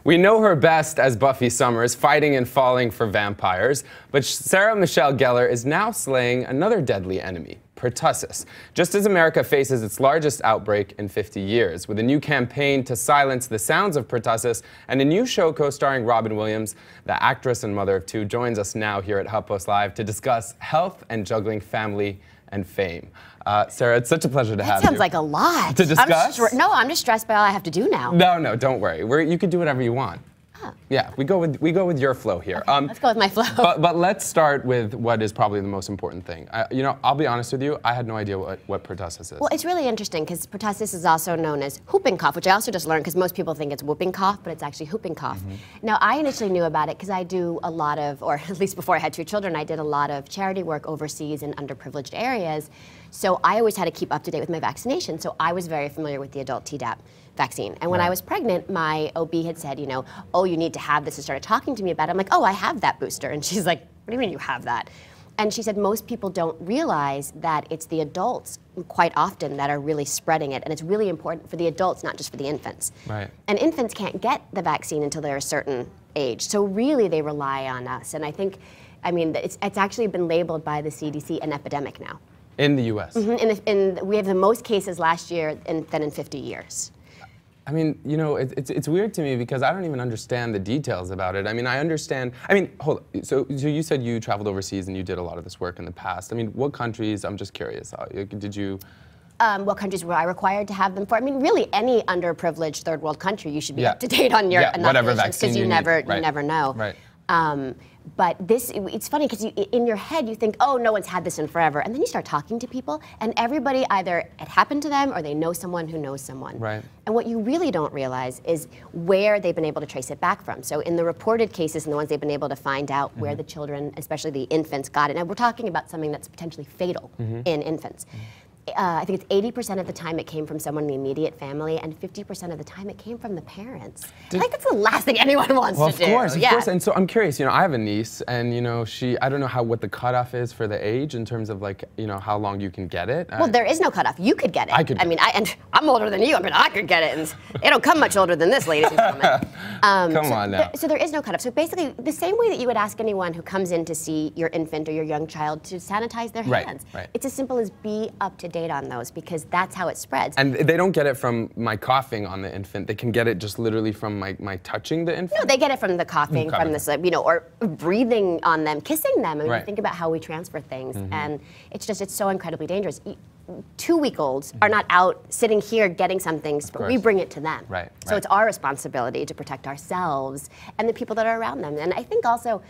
We know her best as Buffy Summers, fighting and falling for vampires, but Sarah Michelle Gellar is now slaying another deadly enemy, Pertussis, just as America faces its largest outbreak in 50 years. With a new campaign to silence the sounds of Pertussis and a new show co-starring Robin Williams, the actress and mother of two joins us now here at HuffPost Live to discuss health and juggling family and fame. Sarah, it's such a pleasure to have you. That sounds like a lot. To discuss? I'm just stressed by all I have to do now. No, don't worry. You can do whatever you want. Oh. Yeah, we go with your flow here. Okay, let's go with my flow. But let's start with what is probably the most important thing. You know, I'll be honest with you, I had no idea what pertussis is. Well, it's really interesting because pertussis is also known as whooping cough, which I also just learned because most people think it's whooping cough, but it's actually whooping cough. Now, I initially knew about it because I do a lot of, or at least before I had two children, I did a lot of charity work overseas in underprivileged areas. So I always had to keep up to date with my vaccination. So I was very familiar with the adult Tdap vaccine. And when I was pregnant, my OB had said, you know, oh, you need to have this, and started talking to me about it. I'm like, oh, I have that booster. And she's like, what do you mean you have that? And she said most people don't realize that it's the adults quite often that are really spreading it. And it's really important for the adults, not just for the infants. Right. And infants can't get the vaccine until they're a certain age. So really they rely on us. And I think, I mean, it's actually been labeled by the CDC an epidemic now. In the U.S.? We have the most cases last year than in 50 years. I mean, you know, it's weird to me because I don't even understand the details about it. I mean, hold on. So you said you traveled overseas and you did a lot of this work in the past. I mean, what countries, I'm just curious, did you? What countries were I required to have them for? I mean, really, any underprivileged third world country, you should be up to date on your inoculations because you never know. Right. But it's funny because in your head you think, oh, no one's had this in forever. And then you start talking to people and everybody either it happened to them or they know someone who knows someone. Right. And what you really don't realize is where they've been able to trace it back from. So in the reported cases and the ones they've been able to find out where the children, especially the infants, got it. And we're talking about something that's potentially fatal in infants. I think it's 80% of the time it came from someone in the immediate family, and 50% of the time it came from the parents. I think that's the last thing anyone wants to do. Of course. And so I'm curious, you know, I have a niece, and you know, I don't know what the cutoff is for the age in terms of like, you know, how long you can get it. Well, there is no cutoff. You could get it. And I'm older than you. I mean, I could get it, and they don't come much older than this, ladies and gentlemen. Come on now. So there is no cutoff. So basically, the same way that you would ask anyone who comes in to see your infant or your young child to sanitize their hands. Right. It's as simple as be up to date on those because that's how it spreads. And they don't get it from my coughing on the infant. They can get it just literally from my touching the infant? No, they get it from the coughing, from this, you know, or breathing on them, kissing them. I mean, think about how we transfer things. And it's so incredibly dangerous. 2-week-olds are not out sitting here getting something, but we bring it to them. Right. So it's our responsibility to protect ourselves and the people that are around them. And I think also,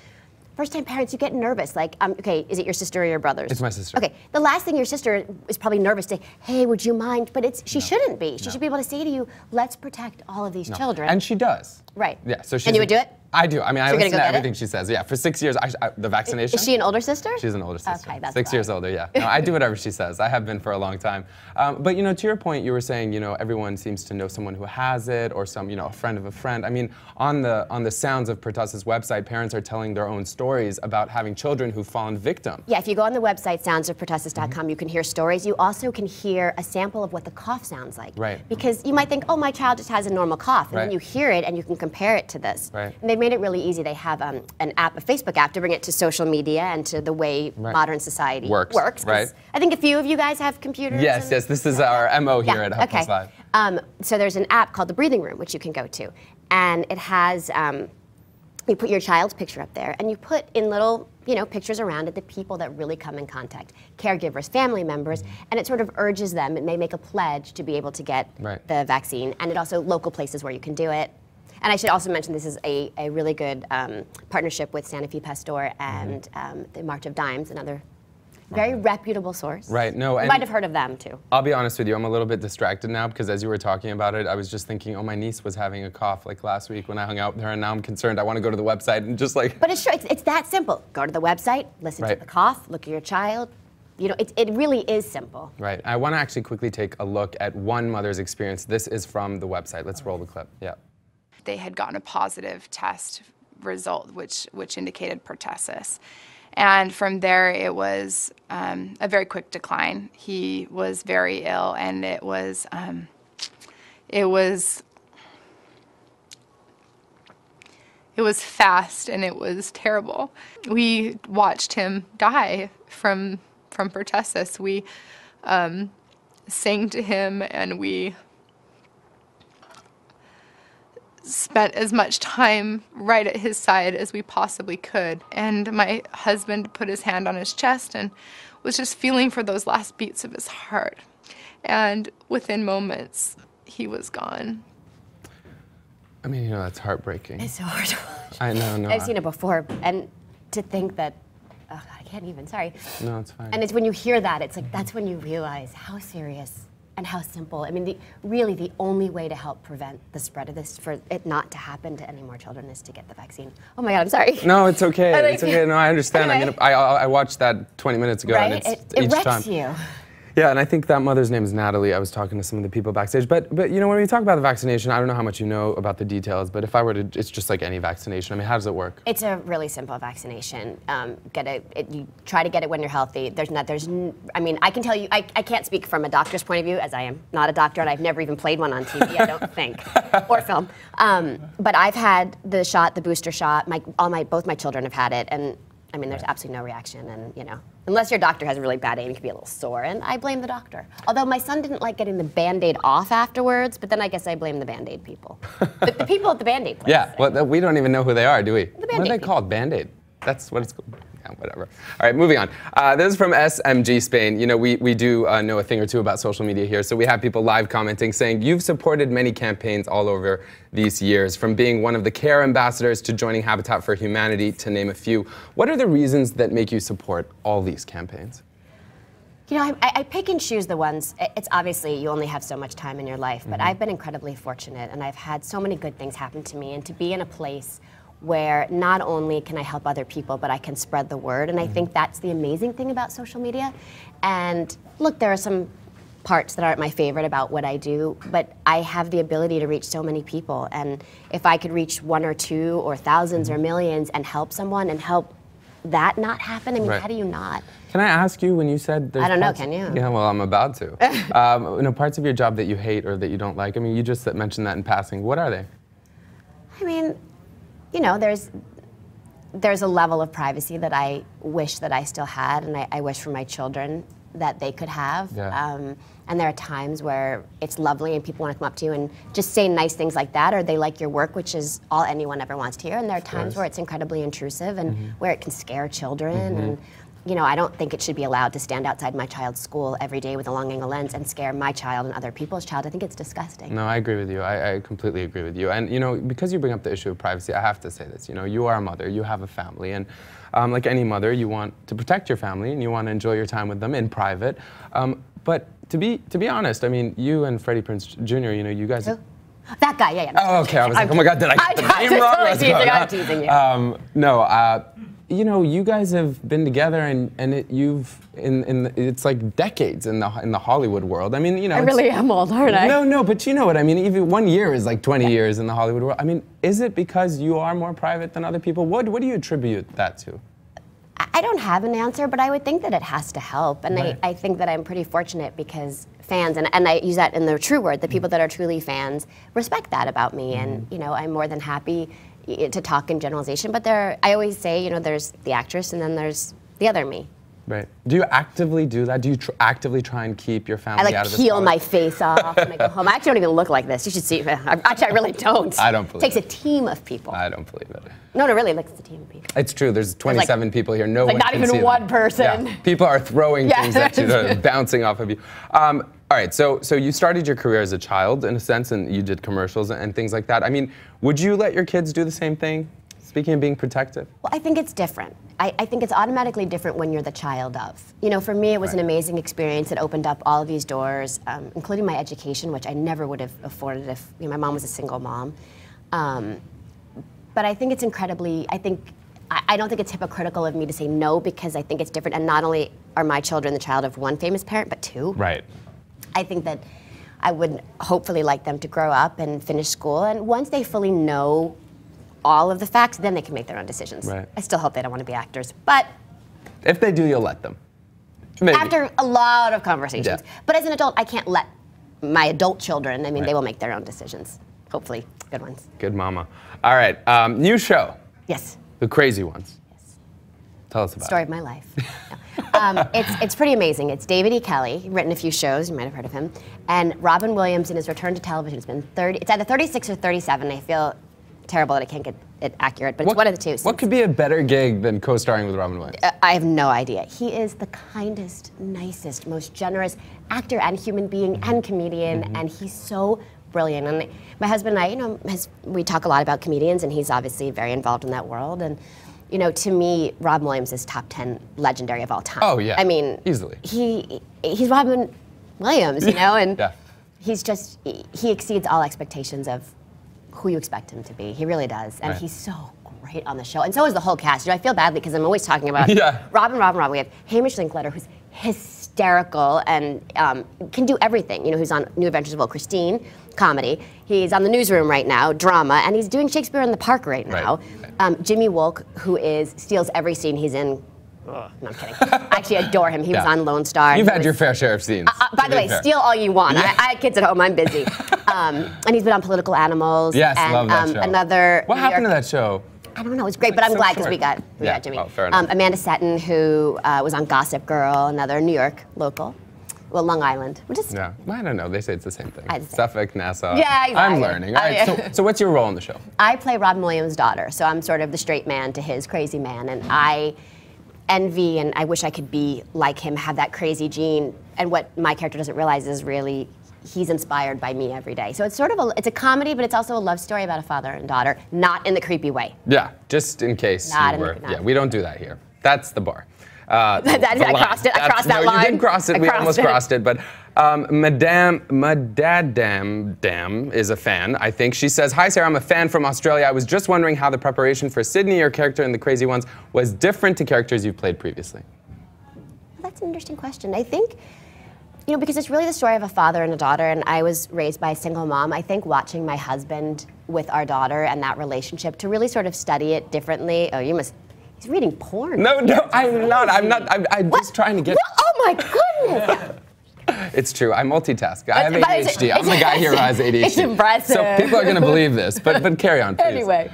first-time parents, you get nervous. Like, okay, is it your sister or your brother's? It's my sister. Okay, the last thing your sister is probably nervous to, hey, would you mind? But she shouldn't be. She should be able to say to you, let's protect all of these children. And she does. Right. Yeah. So and you would do it? I do. I mean, I listen to everything she says. Yeah, for 6 years, the vaccination. Is she an older sister? She's an older sister. Okay, that's 6 years older, yeah. No, I do whatever she says. I have been for a long time. But, you know, to your point, you were saying, you know, everyone seems to know someone who has it or some, you know, a friend of a friend. I mean, on the Sounds of Pertussis website, parents are telling their own stories about having children who've fallen victim. Yeah, if you go on the website, soundsofpertussis.com, you can hear stories. You also can hear a sample of what the cough sounds like. Right. Because you might think, oh, my child just has a normal cough. And then you hear it and you can compare it to this. Right. And they've made it really easy. They have an app, a Facebook app, to bring it to social media and to the way modern society works. Right. I think a few of you guys have computers. Yes, this is our MO here at HuffPost Live. So there's an app called the Breathing Room, which you can go to. And it has, you put your child's picture up there, and you put in little, you know, pictures around it the people that really come in contact, caregivers, family members, and it sort of urges them, it may make a pledge to be able to get the vaccine, and it also local places where you can do it. And I should also mention this is a really good partnership with Santa Fe Pasteur and the March of Dimes, another very reputable source. Right, no. You might have heard of them too. I'll be honest with you, I'm a little bit distracted now because as you were talking about it, I was just thinking, oh, my niece was having a cough like last week when I hung out with her, and now I'm concerned. I want to go to the website and just like... But it's true, it's that simple. Go to the website, listen to the cough, look at your child. You know, it really is simple. Right. I want to actually quickly take a look at one mother's experience. This is from the website. Let's roll the clip. Yeah. They had gotten a positive test result, which indicated pertussis. And from there, it was a very quick decline. He was very ill, and it was It was fast and it was terrible. We watched him die from pertussis. We sang to him, and we spent as much time right at his side as we possibly could. And my husband put his hand on his chest and was just feeling for those last beats of his heart. And within moments, he was gone. I mean, you know, that's heartbreaking. It's so hard to watch. I know, no. I've seen it before, and to think that, oh God, I can't even, sorry. No, it's fine. And it's when you hear that, it's like, that's when you realize how serious and how simple. I mean, really the only way to help prevent the spread of this, for it not to happen to any more children, is to get the vaccine. Oh my God, I'm sorry. No, it's okay. It's okay. No, I understand. Anyway. I mean, I watched that 20 minutes ago, Right? and it's It each wrecks time. you. Yeah, and I think that mother's name is Natalie. I was talking to some of the people backstage. But you know, when we talk about the vaccination, I don't know how much you know about the details, but if I were to, it's just like any vaccination. I mean, how does it work? It's a really simple vaccination. You try to get it when you're healthy. I mean, I can tell you, I can't speak from a doctor's point of view, as I am not a doctor, and I've never even played one on TV, I don't think, or film. But I've had the shot, the booster shot. Both my children have had it, and I mean, there's absolutely no reaction, and you know, unless your doctor has a really bad aim, you can be a little sore, and I blame the doctor. Although my son didn't like getting the Band-Aid off afterwards, but then I guess I blame the Band-Aid people. The people at the Band-Aid place. Yeah, well, we don't even know who they are, do we? The What Band-Aid are they people. called? Band-Aid. That's what it's called. Yeah, whatever. All right, moving on. This is from SMG Spain. You know, we do know a thing or two about social media here, so we have people live commenting saying, you've supported many campaigns all over these years, from being one of the care ambassadors to joining Habitat for Humanity, to name a few. What are the reasons that make you support all these campaigns? You know, I pick and choose the ones. It's obviously, you only have so much time in your life, but I've been incredibly fortunate, and I've had so many good things happen to me, and to be in a place where not only can I help other people, but I can spread the word. And I think that's the amazing thing about social media. And look, there are some parts that aren't my favorite about what I do, but I have the ability to reach so many people. And if I could reach one or two or thousands or millions and help someone and help that not happen, I mean, Right. how do you not? Can I ask you, when you said there's I don't know, parts- can you? Yeah, well, I'm about to. You know, parts of your job that you hate or that you don't like, I mean, you just mentioned that in passing. What are they? I mean, you know, there's a level of privacy that I wish that I still had, and I wish for my children that they could have. Yeah. And there are times where it's lovely and people want to come up to you and just say nice things like that, or they like your work, which is all anyone ever wants to hear. And there are times where it's incredibly intrusive and where it can scare children. And you know, I don't think it should be allowed to stand outside my child's school every day with a long-angle lens and scare my child and other people's child. I think it's disgusting. No, I agree with you. I completely agree with you. And you know, because you bring up the issue of privacy, I have to say this. You know, you are a mother, you have a family, and like any mother, you want to protect your family and you want to enjoy your time with them in private. But to be honest, I mean, you and Freddie Prinze Jr., you know, you guys. Who? That guy, yeah. Oh, okay. I was like, oh my God, did I get the name wrong? What's going on? I'm teasing you. No, you know, you guys have been together, and it's like decades in the Hollywood world. I mean, you know, I really am old, aren't I? No, but you know what I mean. Even 1 year is like 20 years in the Hollywood world. I mean, is it because you are more private than other people? What do you attribute that to? I don't have an answer, but I would think that it has to help. And Right. I think that I'm pretty fortunate because fans, and I use that in the true word, the people that are truly fans respect that about me. And, you know, I'm more than happy to talk in generalization. But I always say, you know, there's the actress and then there's the other me. Right. Do you actively do that? Do you actively try and keep your family I like out of this? peel my face off when I go home. I actually don't even look like this. You should see. Actually, I really don't. I don't believe it. Takes it. a team of people. I don't believe it. No, really, like it's a team of people. It's true. There's 27 people here. No like one not can even see them. one person. Yeah. People are throwing Yeah. things at you, that are bouncing off of you. All right. So you started your career as a child, in a sense, and you did commercials and things like that. I mean, would you let your kids do the same thing? Speaking of being protective. Well, I think it's different. I think it's automatically different when you're the child of. You know, for me, it was an amazing experience. It opened up all of these doors, including my education, which I never would have afforded if, you know, my mom was a single mom. But I think it's incredibly, I don't think it's hypocritical of me to say no, because I think it's different. And not only are my children the child of one famous parent, but two. Right. I think that I would hopefully like them to grow up and finish school. And once they fully know all of the facts, then they can make their own decisions. Right. I still hope they don't want to be actors, but If they do, you'll let them. Maybe. after a lot of conversations. Yeah. But as an adult, I can't let my adult children, I mean, Right. they will make their own decisions. hopefully good ones. Good mama. All right, new show. Yes. The Crazy Ones. Yes. Tell us about Story it. of my life. No. It's pretty amazing. It's David E. Kelley. He's written a few shows. You might have heard of him. And Robin Williams in his return to television. It's either 36 or 37. I feel terrible that I can't get it accurate, but it's one of the two. What could be a better gig than co-starring with Robin Williams? I have no idea. He is the kindest, nicest, most generous actor and human being and comedian, and he's so brilliant. And my husband and I, you know, we talk a lot about comedians, and he's obviously very involved in that world. And you know, to me, Robin Williams is top 10 legendary of all time. Oh yeah. I mean, easily. He's Robin Williams, you know, and yeah. he exceeds all expectations of who you expect him to be. He really does, and Right. he's so great on the show, and so is the whole cast. You know, I feel badly because I'm always talking about Yeah. Robin. We have Hamish Linklater, who's hysterical and can do everything. You know, who's on New Adventures of Old Christine, comedy. He's on The Newsroom right now, drama, and he's doing Shakespeare in the Park right now. Jimmy Wolk, who steals every scene he's in. No, I'm kidding. I actually adore him. He was on Lone Star. You've had your fair share of scenes. By the way, steal all you want. Yeah. I have kids at home. I'm busy. And he's been on Political Animals. Yes, and, love that show. Another. What happened to that show? I don't know. It was great, but I'm so glad because short. we got Jimmy. Oh, fair enough. Amanda Setton, who was on Gossip Girl, another New York local. Well, Long Island. Which is Yeah, I don't know. They say it's the same thing. I'd say. Suffolk, Nassau. Yeah, exactly. I'm learning. All right, so what's your role in the show? I play Robin Williams' daughter, so I'm sort of the straight man to his crazy man, and I envy and I wish I could be like him, have that crazy gene. And what my character doesn't realize is really he's inspired by me every day. So it's sort of it's a comedy, but it's also a love story about a father and daughter, not in the creepy way. Yeah, just in case you were. Yeah, we don't do that here. That's the bar. I crossed it. I crossed that line. You did cross it. We almost crossed it. But Madame is a fan, I think. She says, "Hi, Sarah. I'm a fan from Australia. I was just wondering how the preparation for Sydney, your character in The Crazy Ones, was different to characters you've played previously." Well, that's an interesting question. I think, you know, because it's really the story of a father and a daughter, and I was raised by a single mom. I think watching my husband with our daughter and that relationship to really sort of study it differently. Oh, you must. He's reading porn. No, I'm not. I'm just trying to get. What? Oh my goodness! It's true. I multitask. I have ADHD. I'm the guy here who has ADHD. It's impressive. So people are going to believe this, but carry on, please. Anyway,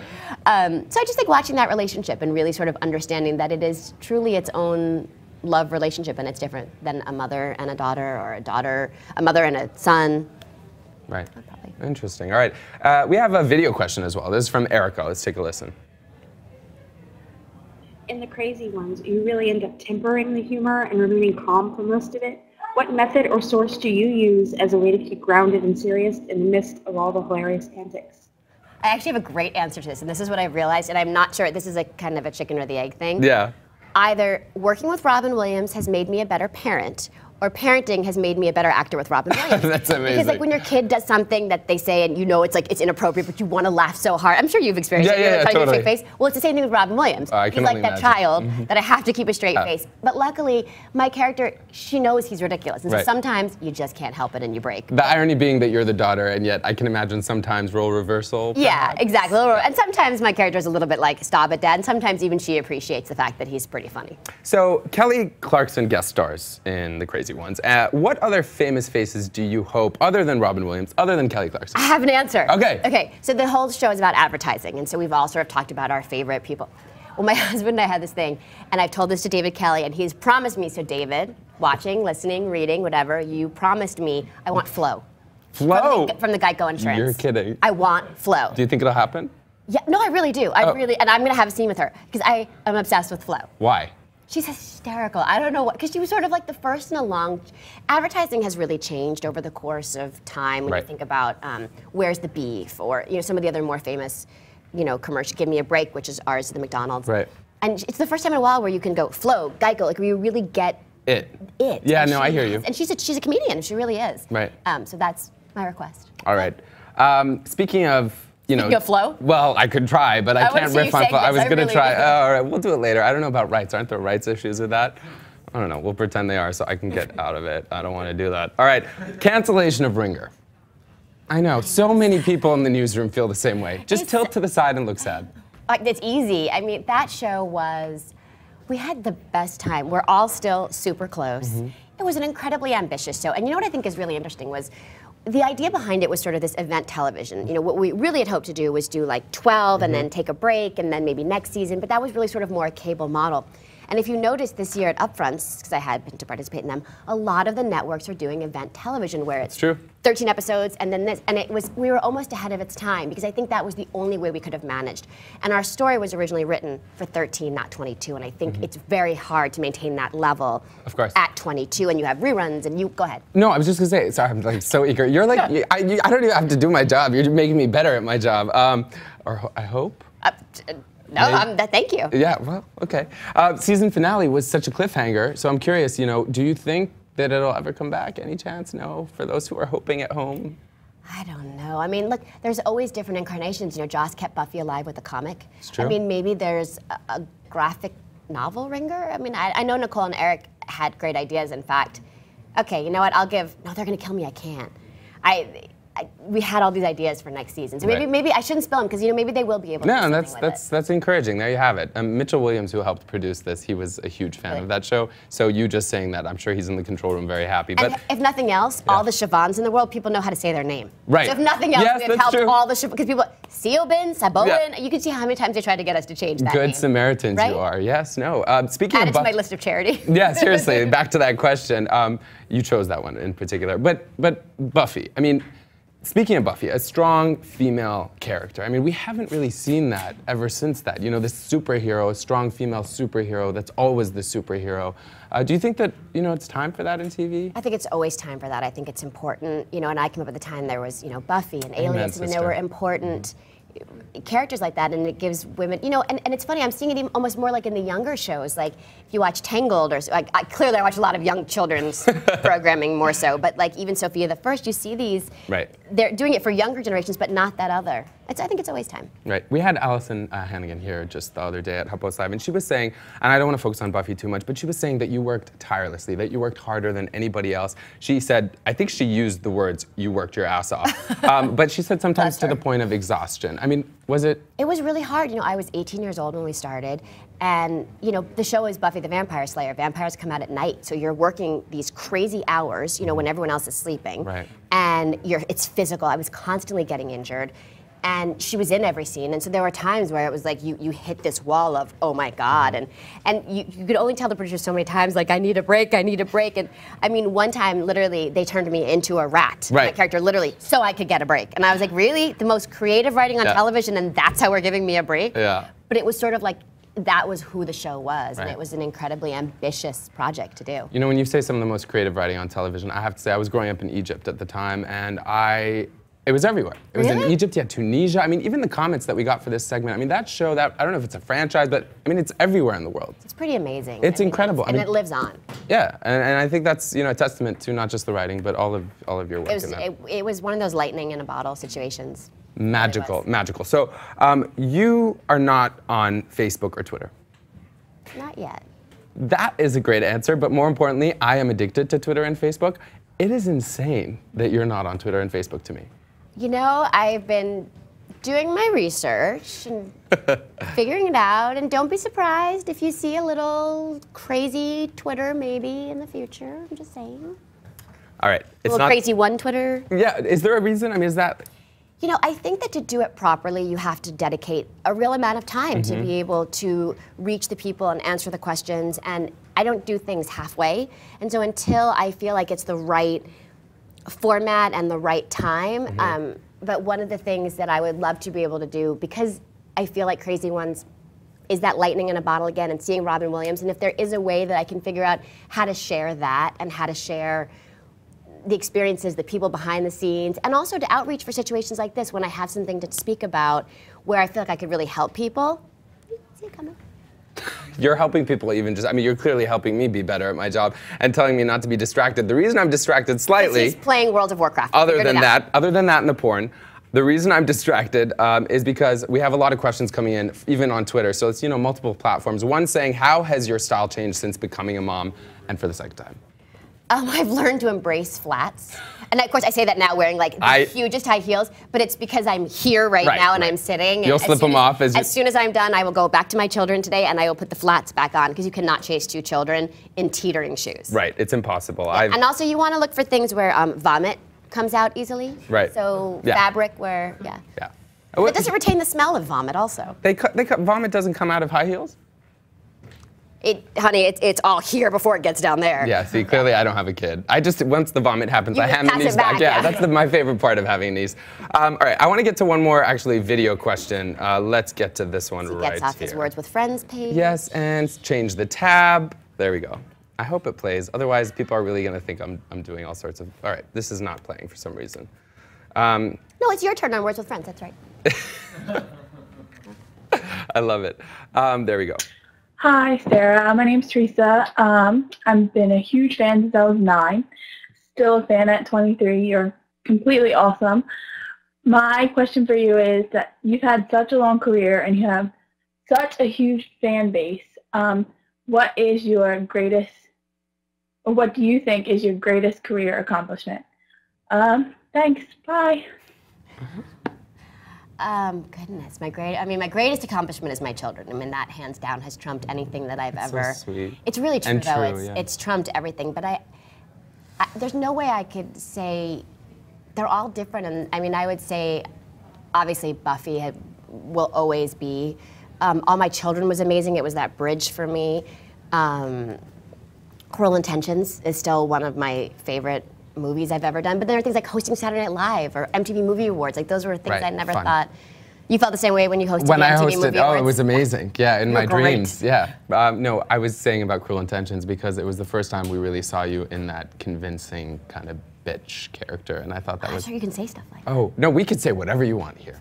so I just think watching that relationship and really sort of understanding that it is truly its own love relationship, and it's different than a mother and a daughter, or a mother and a son. Right. Interesting. All right. We have a video question as well. This is from Erica. Let's take a listen. In The Crazy Ones, you really end up tempering the humor and remaining calm for most of it. What method or source do you use as a way to keep grounded and serious in the midst of all the hilarious antics? I actually have a great answer to this, and this is what I've realized, and I'm not sure, this is a kind of a chicken or the egg thing. Yeah. Either working with Robin Williams has made me a better parent, or parenting has made me a better actor with Robin Williams. That's amazing. Because like when your kid does something that they say and you know it's like it's inappropriate, but you want to laugh so hard. I'm sure you've experienced it. Yeah, totally. Straight face. Well, it's the same thing with Robin Williams. I He's can like only that imagine. child that I have to keep a straight face. But luckily, my character, she knows he's ridiculous, and so Right. sometimes you just can't help it and you break. The irony being that you're the daughter, and yet I can imagine sometimes role reversal. Yeah, perhaps. exactly. And sometimes my character's a little bit like, stop it, Dad. And sometimes even she appreciates the fact that he's pretty funny. So Kelly Clarkson guest stars in The Crazy Ones. What other famous faces do you hope, other than Robin Williams, other than Kelly Clarkson? I have an answer. Okay. Okay, so the whole show is about advertising, and so we've all sort of talked about our favorite people. Well, my husband and I had this thing, and I've told this to David Kelley, and he's promised me, so David, watching, listening, reading, whatever, you promised me, I want Flo. Flo? From the Geico Insurance. You're kidding. I want Flo. Do you think it'll happen? Yeah, no, I really do. And I'm gonna have a scene with her, because I am obsessed with Flo. Why? She's hysterical. I don't know what, because she was sort of like the first in a long. Advertising has really changed over the course of time. When Right. you think about Where's the Beef, or some of the other more famous, commercial, Give Me a Break, which is ours at the McDonald's. Right. And it's the first time in a while where you can go Flo, Geico, like where you really get It. it. Yeah, And no, I hear you. And she's a comedian. She really is. Right. So that's my request. All right. Speaking of, Speaking of Flo? Well, I could try, but I wanna can't see you riff on sing Flo. I this. was I going to really try. do. All right, we'll do it later. I don't know about rights. Aren't there rights issues with that? I don't know. We'll pretend they are so I can get out of it. I don't want to do that. All right. Cancellation of Ringer. I know. So many people in the newsroom feel the same way. Just tilt to the side and look sad. It's easy. I mean, that show we had the best time. We're all still super close. It was an incredibly ambitious show. And you know what I think is really interesting was the idea behind it was sort of this event television. You know, what we really had hoped to do was do like 12 and then take a break and then maybe next season, but that was really sort of more a cable model. And if you notice this year at Upfronts, because I had been to participate in them, a lot of the networks are doing event television where it's 13 episodes and then this, and we were almost ahead of its time because I think that was the only way we could have managed. And our story was originally written for 13, not 22, and I think it's very hard to maintain that level at 22, and you have reruns, and go ahead. No, I was just gonna say, sorry, I'm like so eager. You're like, I don't even have to do my job. You're making me better at my job, or I hope. No, thank you. Yeah, well, okay. Season finale was such a cliffhanger, so I'm curious, you know, do you think that it'll ever come back? Any chance? No? For those who are hoping at home? I don't know. I mean, look, there's always different incarnations. You know, Joss kept Buffy alive with a comic. It's true. I mean, maybe there's a graphic novel ringer. I mean, I know Nicole and Eric had great ideas. In fact, okay, you know what? No, they're going to kill me. I can't. We had all these ideas for next season, so maybe I shouldn't spill them because, you know, maybe they will be able to. No, that's encouraging. There you have it. Mitchell Williams, who helped produce this, he was a huge fan of that show. So you just saying that, I'm sure he's in the control room very happy. But and if nothing else, all the Siobhans in the world, people know how to say their name. Right. So if nothing else, we've helped all the Siobhans, because people, Siobhan, Saboin, you can see how many times they tried to get us to change that name. Good Samaritans you are. Yes, no. Speaking Add of it to my list of charity. Yeah, seriously. Back to that question. You chose that one in particular, but Buffy. I mean. Speaking of Buffy, a strong female character. I mean, we haven't really seen that ever since that. You know, this superhero, a strong female superhero that's always the superhero. Do you think that, you know, it's time for that in TV? I think it's always time for that. I think it's important. You know, and I came up at the time there was, you know, Buffy and Alias. I mean, there were important characters like that, and it gives women, you know, and it's funny, I'm seeing it even almost more like in the younger shows, like if you watch Tangled, or clearly I watch a lot of young children's programming more so, but like even Sophia the First, you see these, they're doing it for younger generations, but not that other. I think it's always time. Right. We had Allison Hannigan here just the other day at HuffPost Live, and she was saying, and I don't want to focus on Buffy too much, but she was saying that you worked tirelessly, that you worked harder than anybody else. She said, I think she used the words, you worked your ass off, but she said sometimes to the point of exhaustion. I mean, was it? It was really hard. You know, I was 18 years old when we started, and you know, the show is Buffy the Vampire Slayer. Vampires come out at night, so you're working these crazy hours, you know, when everyone else is sleeping, and it's physical. I was constantly getting injured. And she was in every scene, and so there were times where it was like you hit this wall of, oh my God, and you could only tell the producers so many times, like, I need a break, and I mean, one time, literally, they turned me into a rat, my character, literally, so I could get a break. And I was like, really? The most creative writing on television, and that's how we're giving me a break? But it was sort of like, that was who the show was, and it was an incredibly ambitious project to do. You know, when you say some of the most creative writing on television, I have to say, I was growing up in Egypt at the time, and it was everywhere. It was in Egypt, you had Tunisia. I mean, even the comments that we got for this segment, I mean, that show, I don't know if it's a franchise, but I mean, it's everywhere in the world. It's pretty amazing. It's incredible. And it lives on. Yeah, and I think that's, you know, a testament to not just the writing, but all of your work in that. It was one of those lightning in a bottle situations. Magical, magical. So, you are not on Facebook or Twitter? Not yet. That is a great answer, but more importantly, I am addicted to Twitter and Facebook. It is insane that you're not on Twitter and Facebook to me. You know, I've been doing my research and figuring it out, and don't be surprised if you see a little crazy Twitter maybe in the future. I'm just saying. All right. It's a little crazy one Twitter. Yeah, is there a reason? I mean, is that? You know, I think that to do it properly, you have to dedicate a real amount of time to be able to reach the people and answer the questions, and I don't do things halfway. And so until I feel like it's the right format and the right time. But one of the things that I would love to be able to do, because I feel like Crazy Ones is that lightning in a bottle again, and seeing Robin Williams, and if there is a way that I can figure out how to share that and how to share the experiences, the people behind the scenes, and also to outreach for situations like this when I have something to speak about where I feel like I could really help people. See it coming. You're helping people even just, I mean, you're clearly helping me be better at my job and telling me not to be distracted. The reason I'm distracted slightly. He's playing World of Warcraft. Other than that and the porn, the reason I'm distracted is because we have a lot of questions coming in, even on Twitter. So it's, you know, multiple platforms. One saying, how has your style changed since becoming a mom, and for the second time? I've learned to embrace flats. And of course, I say that now wearing like the hugest high heels, but it's because I'm here right now and I'm sitting. You'll slip them off as soon as I'm done, I will go back to my children today and I will put the flats back on, because you cannot chase two children in teetering shoes. Right, it's impossible. Yeah. And also you want to look for things where vomit comes out easily. Right. So Yeah. fabric where, yeah. Yeah. But does it retain the smell of vomit also? Vomit doesn't come out of high heels? Honey, it's all here before it gets down there. Yeah, see, clearly I don't have a kid. Once the vomit happens, You I just hand the pass niece it back. back, Yeah, yeah. that's my favorite part of having a niece. All right, I want to get to one more, actually, video question. Let's get to this one He right gets off here. his Words with Friends page. Yes, and change the tab. There we go. I hope it plays. Otherwise, people are really going to think I'm doing all sorts of... All right, this is not playing for some reason. No, it's your turn on Words with Friends, that's right. I love it. There we go. Hi, Sarah. My name's Teresa. I've been a huge fan since I was 9. Still a fan at 23. You're completely awesome. My question for you is that you've had such a long career and you have such a huge fan base. What is your greatest, or what do you think is your greatest career accomplishment? Thanks. Bye. Goodness, my greatest accomplishment is my children. I mean, that hands down has trumped anything that I've ever. So sweet. It's really true, And though. true, yeah. It's trumped everything. But there's no way I could say they're all different. And I mean, I would say, obviously, Buffy will always be. All My Children was amazing. It was that bridge for me. Cruel Intentions is still one of my favorite movies I've ever done. But there are things like hosting Saturday Night Live or MTV Movie Awards. Like, those were things Right, I never fun. thought. You felt the same way when you hosted When the I MTV hosted, Movie Awards? it was amazing. Yeah, in You my were great. dreams. Yeah. No, I was saying about Cruel Intentions because it was the first time we really saw you in that convincing kind of bitch character, and I thought that I'm was. sure you can say stuff like that. Oh no, we could say whatever you want here.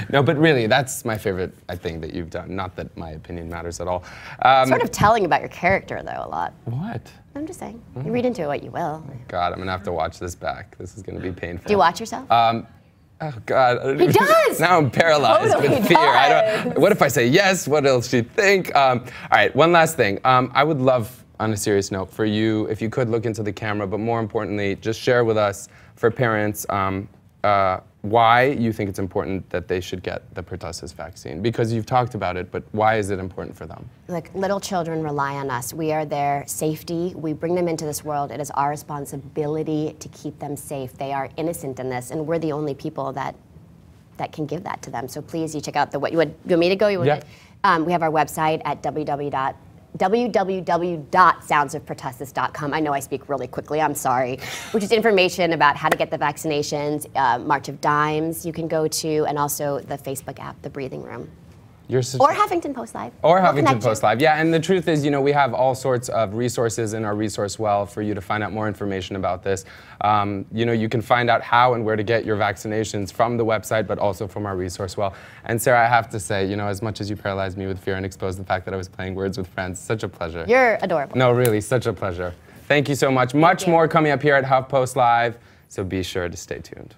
No, but really, that's my favorite, I think, that you've done. Not that my opinion matters at all. Sort of telling about your character, though, a lot. What? I'm just saying. You read into it what you will. God, I'm gonna have to watch this back. This is gonna be painful. Do you watch yourself? Oh God. I don't He even- does! Now I'm paralyzed Totally with fear. does. What if I say yes? What else she'd think? All right, one last thing. I would love, on a serious note, for you, if you could look into the camera, but more importantly, just share with us, for parents, why you think it's important that they should get the pertussis vaccine. Because you've talked about it, but why is it important for them? Like, little children rely on us. We are their safety. We bring them into this world. It is our responsibility to keep them safe. They are innocent in this, and we're the only people that can give that to them. So please, you check out you want me to go? You want Yeah. We have our website at www.soundsofpertussis.com. I know I speak really quickly, I'm sorry. Which is information about how to get the vaccinations, March of Dimes you can go to, and also the Facebook app, The Breathing Room. You're such Or Huffington Post Live. Or We'll Huffington connect you. Post Live. Yeah, and the truth is, we have all sorts of resources in our resource well for you to find out more information about this. You can find out how and where to get your vaccinations from the website, but also from our resource well. And Sarah, I have to say, as much as you paralyzed me with fear and exposed the fact that I was playing Words with Friends, such a pleasure. You're adorable. No, really, such a pleasure. Thank you so much. Much you. more coming up here at HuffPost Live, so be sure to stay tuned.